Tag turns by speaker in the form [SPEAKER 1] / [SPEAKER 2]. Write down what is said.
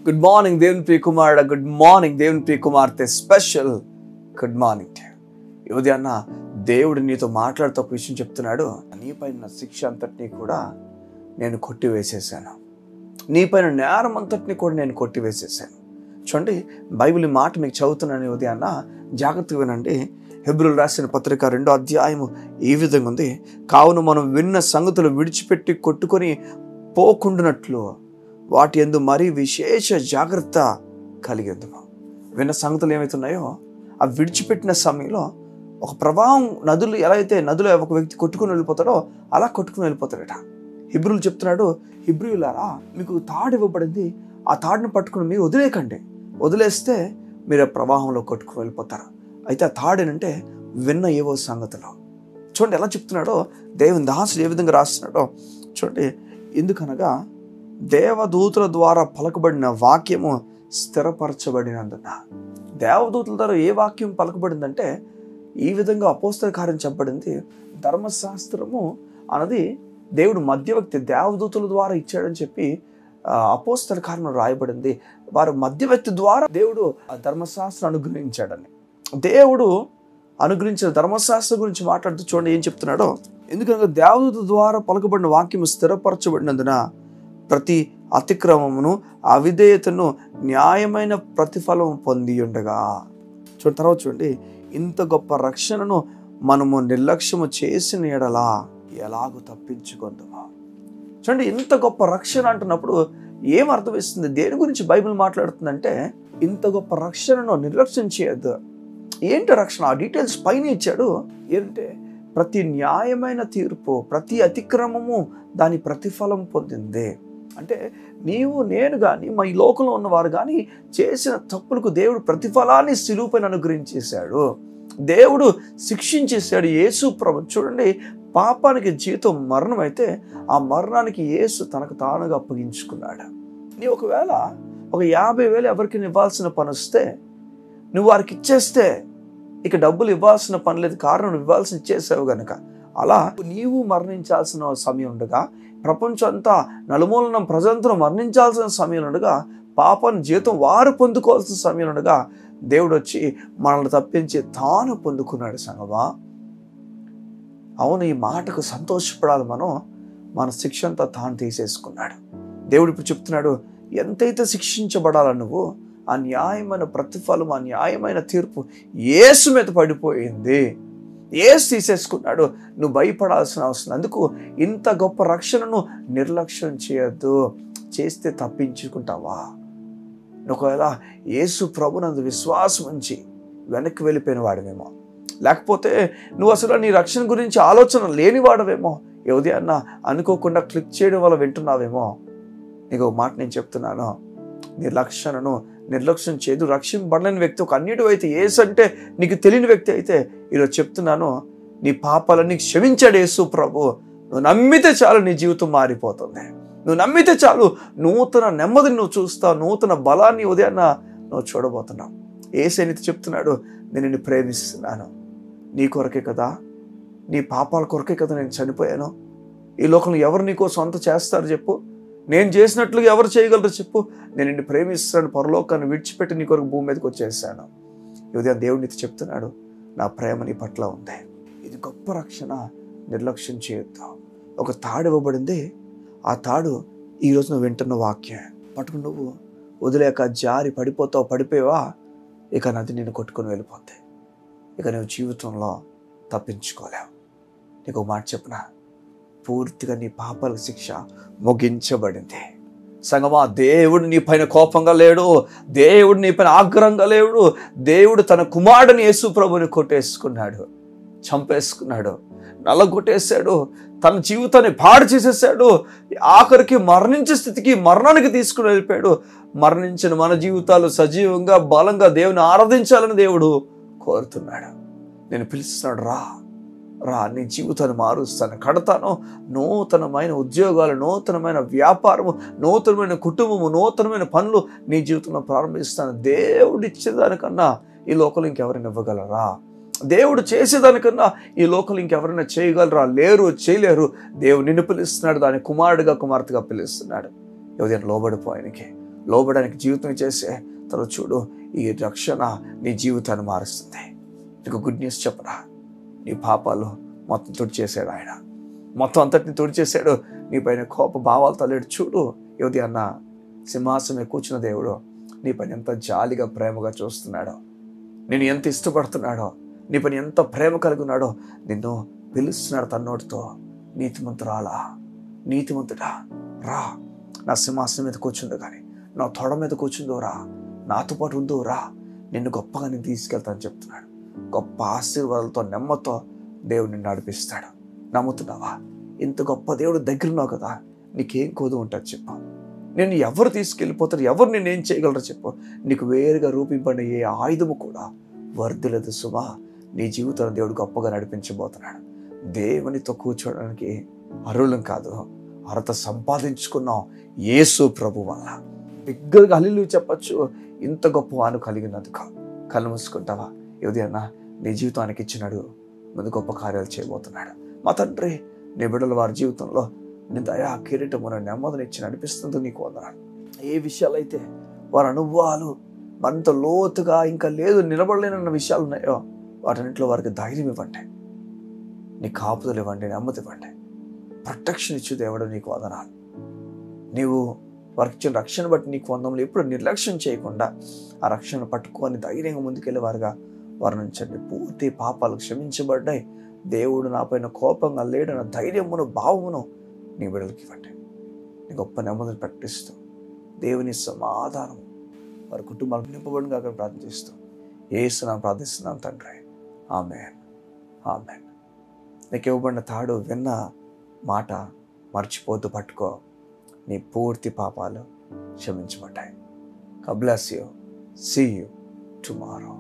[SPEAKER 1] Good morning దేవుని ప్రియ కుమారుడ, good morning దేవుని ప్రియ కుమార్తె, స్పెషల్ గుడ్ మార్నింగ్. ఈ ఉదయాన్న దేవుడు నీతో మాట్లాడుతూ ఒక విషయం చెప్తున్నాడు. నీపైన శిక్ష అంతటినీ కూడా నేను కొట్టివేసేసాను, నీపైన నేరం అంతటినీ కూడా నేను కొట్టివేసేసాను. చూడండి, బైబిల్ మాట మీకు చదువుతున్నాను. ఈ ఉదయాన్న జాగ్రత్తగా వినండి. హెబ్రీయులకు రాసిన పత్రిక 2వ అధ్యాయము ఈ విధంగా ఉంది. కావున మనం విన్న సంగతులు విడిచిపెట్టి కొట్టుకొని పోకుండానట్లు వాటి యందు మరీ విశేష జాగ్రత్త కలిగేందుకు. విన్న సంగతులు ఏమవుతున్నాయో అవి విడిచిపెట్టిన సమయంలో ఒక ప్రవాహం, నదులు ఎలా అయితే నదులో ఒక వ్యక్తి కొట్టుకుని వెళ్ళిపోతాడో అలా కొట్టుకుని వెళ్ళిపోతాడట. హెబ్రీయులు చెప్తున్నాడు, హెబ్రీయులారా మీకు తాడు ఇవ్వబడింది, ఆ తాడును పట్టుకుని మీరు వదిలేయకండి. వదిలేస్తే మీరు ఆ ప్రవాహంలో కొట్టుకుని వెళ్ళిపోతారు. అయితే ఆ తాడేనంటే విన్న ఏవో సంగతులు. చూడండి ఎలా చెప్తున్నాడో, దేవుని దాసుడు ఏ విధంగా రాస్తున్నాడో చూడండి. ఎందుకనగా దేవదూతుల ద్వారా పలకబడిన వాక్యము స్థిరపరచబడినందున. దేవదూతుల ద్వారా ఏ వాక్యం పలకబడిందంటే ఈ విధంగా అపోస్తల కార్యం చెప్పబడింది. ధర్మశాస్త్రము అన్నది దేవుడు మధ్యవర్తి దేవదూతుల ద్వారా ఇచ్చాడని చెప్పి అపోస్తల కార్యం రాయబడింది. వారు మధ్యవర్తి ద్వారా దేవుడు ఆ ధర్మశాస్త్రం అనుగ్రహించాడని. దేవుడు అనుగ్రహించిన ధర్మశాస్త్రం గురించి మాట్లాడుతూ చూడండి ఏం చెప్తున్నాడో. ఎందుకంటే దేవదూత ద్వారా పలకబడిన వాక్యము స్థిరపరచబడినందున ప్రతి అతిక్రమమును అవిధేయతను న్యాయమైన ప్రతిఫలం పొంది ఉండగా. చూడండి తర్వాత చూడండి, ఇంత గొప్ప రక్షణను మనము నిర్లక్ష్యము చేసిన ఎడలా ఎలాగూ తప్పించుకుందామా. చూడండి, ఇంత గొప్ప రక్షణ అంటున్నప్పుడు ఏం అర్థం ఇస్తుంది, దేని గురించి బైబిల్ మాట్లాడుతుందంటే ఇంత గొప్ప రక్షణను నిర్లక్ష్యం చేయొద్దు. ఏంటి రక్షణ? ఆ డీటెయిల్స్ పైన ఇచ్చాడు. ఏంటంటే ప్రతి న్యాయమైన తీర్పు, ప్రతి అతిక్రమము దాని ప్రతిఫలం పొందింది. అంటే నీవు నేను కానీ మా ఈ లోకంలో ఉన్నవారు కానీ చేసిన తప్పులకు దేవుడు ప్రతిఫలాన్ని సిలువపైన అనుగ్రహించేశాడు. దేవుడు శిక్షించేశాడు. యేసు ప్రభు చూడండి, పాపానికి జీతం మరణం అయితే ఆ మరణానికి యేసు తనకు తానుగా అప్పగించుకున్నాడు. నీ ఒకవేళ ఒక 50,000 ఎవరికి ఇవ్వాల్సిన పని వస్తే నువ్వు వారికి ఇచ్చేస్తే ఇక డబ్బులు ఇవ్వాల్సిన పని లేదు, కారణం నువ్వు ఇవ్వాల్సిన ఇచ్చేసావు గనక. అలా నీవు మరణించాల్సిన సమయం ఉండగా, ప్రపంచం అంతా నలుమూలన ప్రజలంతా మరణించాల్సిన సమయం ఉండగా, పాపాన్ని జీతం వారు పొందుకోవాల్సిన సమయం ఉండగా దేవుడు వచ్చి మనల్ని తప్పించి తాను పొందుకున్నాడు. సంగమా, అవును, ఈ మాటకు సంతోషపడాలి. మన శిక్ష అంతా తాను తీసేసుకున్నాడు. దేవుడు ఇప్పుడు చెప్తున్నాడు, ఎంతైతే శిక్షించబడాల నువ్వు, ఆ న్యాయమైన ప్రతిఫలం, ఆ న్యాయమైన తీర్పు యేసు మీద పడిపోయింది. యేసు తీసేసుకున్నాడు. నువ్వు భయపడాల్సిన అవసరం. అందుకు ఇంత గొప్ప రక్షణను నిర్లక్ష్యం చేయొద్దు. చేస్తే తప్పించుకుంటావా? ఒకవేళ యేసు ప్రభునందు విశ్వాసం ఉంచి వెనక్కి వెళ్ళిపోయిన వాడవేమో, లేకపోతే నువ్వు అసలు నీ రక్షణ గురించి ఆలోచన లేనివాడవేమో, ఏదైనా అనుకోకుండా క్లిక్ చేయడం వల్ల వింటున్నావేమో. నీకు ఒక మాట నేను చెప్తున్నాను, నీ రక్షణను నిర్లక్ష్యం చేయదు. రక్షింపబడలేని వ్యక్తి ఒక అన్యుడు అయితే, యేసు అంటే నీకు తెలియని వ్యక్తి అయితే, ఈరోజు చెప్తున్నాను, నీ పాపాలన్నీ క్షమించాడు యేసు ప్రభు. నువ్వు నమ్మితే చాలు, నీ జీవితం మారిపోతుంది. నువ్వు నమ్మితే చాలు, నూతన నెమ్మదిని నువ్వు చూస్తావు, నూతన బలాన్ని ఉదయాన్న నువ్వు చూడబోతున్నావు. యేసు అనేది చెప్తున్నాడు, నేను నిన్ను ప్రేమిస్తున్నాను. నీ కొరకే కదా, నీ పాపాల కొరకే కదా నేను చనిపోయాను. ఈ లోకంలో ఎవరు నీకోసం అంత చేస్తారు చెప్పు? నేను చేసినట్లుగా ఎవరు చేయగలరు చెప్పు? నేను నిన్ను ప్రేమిస్తున్నాను, పరలోకాన్ని విడిచిపెట్టి నీ కొరకు భూమి మీదకి వచ్చేసాను. ఈ ఉదయం దేవుడు నీతో చెప్తున్నాడు, నా ప్రేమ నీ పట్ల ఉంది. ఇది గొప్ప రక్షణ, నిర్లక్ష్యం చేయొద్దు. ఒక తాడు ఇవ్వబడింది, ఆ తాడు ఈరోజు నువ్వు వింటున్న వాక్యం పట్టుకుని నువ్వు వదిలేక జారి పడిపోయావా, ఇక నది నిన్ను కొట్టుకొని వెళ్ళిపోతాయి. ఇక నువ్వు జీవితంలో తప్పించుకోలేవు. నీకు ఒక మాట చెప్పనా, పూర్తిగా నీ పాపాల శిక్ష ముగించబడింది. సంగమా, దేవుడు నీ పైన కోపంగా లేడు, దేవుడు నీ పైన ఆగ్రహంగా లేడు. దేవుడు తన కుమారుడిని యేసు ప్రభుని కొట్టేసుకున్నాడు, చంపేసుకున్నాడు, నల్లగొట్టేశాడు, తన జీవితాన్ని పాడు చేసేసాడు. ఆఖరికి మరణించే స్థితికి, మరణానికి తీసుకుని వెళ్ళిపోయాడు. మరణించిన మన జీవితాలు సజీవంగా బలంగా దేవుని ఆరాధించాలని దేవుడు కోరుతున్నాడు. నేను పిలుస్తున్నాడు, రా రా, నీ జీవితాన్ని మారుస్తాను, కడతాను. నూతనమైన ఉద్యోగాలు, నూతనమైన వ్యాపారము, నూతనమైన కుటుంబము, నూతనమైన పనులు నీ జీవితంలో ప్రారంభిస్తాను. దేవుడు ఇచ్చేదానికన్నా ఈ లోకంలో ఇంకెవరైనా ఇవ్వగలరా? దేవుడు చేసేదానికన్నా ఈ లోకంలో ఇంకెవరైనా చేయగలరా? లేరు, చేయలేరు. దేవుడు నిన్ను పిలుస్తున్నాడు, దాని కుమారుడిగా కుమార్తెగా పిలుస్తున్నాడు. ఎవరైనా లోబడిపో ఆయనకి. లోబడానికి జీవితం చేసే తర్వాత చూడు, ఈ రక్షణ నీ జీవితాన్ని మారుస్తుంది. నీకు గుడ్ న్యూస్ చెప్పరా, నీ పాపాలు మొత్తం తుడిచేశాడు ఆయన. మొత్తం అంతటిని తుడిచేశాడు. నీ పైన కోప భావాలతో లేడు. చూడు యువతి అన్న, సింహాసనం కూర్చున్న దేవుడు నీ పైన ఎంత జాలిగా ప్రేమగా చూస్తున్నాడో, నేను ఎంత ఇష్టపడుతున్నాడో, నీ పైన ఎంత ప్రేమ కలిగి ఉన్నాడో నిన్ను పిలుస్తున్నాడు తన నోటితో. నీతిమంతురాలా, నీతిమంతుడా రా, నా సింహాసనం మీద కూర్చుందో కానీ, నా తొడ మీద కూర్చుందో రా, నాతో పాటు ఉందో రా, నిన్ను గొప్పగా నేను తీసుకెళ్తాను చెప్తున్నాడు. గొప్ప ఆశీర్వాదాలతో నెమ్మతో దేవుడు నిన్ను నడిపిస్తాడు. నమ్ముతున్నావా? ఇంత గొప్ప దేవుడు దగ్గర ఉన్నావు కదా, నీకేం కోదు ఉంటుంది చెప్పు. నేను ఎవరు తీసుకెళ్ళిపోతారు, ఎవరు నేనేం చేయగలరో చెప్పు. నీకు వేరుగా రూపింపడిన ఏ ఆయుధము కూడా వర్ధిల్లదు సుమా. నీ జీవితాన్ని దేవుడు గొప్పగా నడిపించబోతున్నాడు. దేవునితో కూర్చోవడానికి అర్హులం కాదు, అర్హత సంపాదించుకున్నాం యేసు ప్రభు వల్ల. బిగ్గరగా హల్లెలూయా చెప్పచ్చు. ఇంత గొప్ప వాను కలిగినందుకు. కళ్ళు మూసుకుంటావా? ఏదైనా నీ జీవితానికి ఇచ్చినాడు, ముందు గొప్ప కార్యాలు చేయబోతున్నాడు. మా తండ్రి, నీ బిడ్డలు వారి జీవితంలో నీ దయా కిరీటమున నెమ్మదిని ఇచ్చి నడిపిస్తుంది నీకు వందనాలు. ఏ విషయాలైతే వారి అనుభవాలు మరింత లోతుగా ఇంకా లేదు నిలబడలేనన్న విషయాలు ఉన్నాయో వాటన్నింటిలో వారికి ధైర్యం ఇవ్వండి, నీ కాపుదలు ఇవ్వండి, నెమ్మది ఇవ్వండి, ప్రొటెక్షన్ ఇచ్చు దేవుడు నీకు వందనాలు. నీవు వారికి ఇచ్చిన రక్షణ బట్టి నీకు వందములు. ఎప్పుడు నిర్లక్ష్యం చేయకుండా ఆ రక్షణ పట్టుకొని ధైర్యంగా ముందుకెళ్ళే వారుగా వారి నుంచండి. పూర్తి పాపాలు క్షమించబడ్డాయి, దేవుడు నాపైన కోపంగా లేడన్న ధైర్యమును భావమును నీ బిడ్డలకి ఇవ్వండి. నీ గొప్ప నెమ్మదిని ప్రకటిస్తూ దేవుని సమాధానం వారి కుటుంబాలకు నింపబడిన కాక ప్రార్థిస్తూ యేసునామమున ప్రార్థిస్తున్నాను తండ్రి. ఆమేన్, ఆమేన్. నీకు ఇవ్వబడిన తాడు విన్న మాట మర్చిపోతూ పట్టుకో. నీ పూర్తి పాపాలు క్షమించబడ్డాయి. God bless you. See you tomorrow.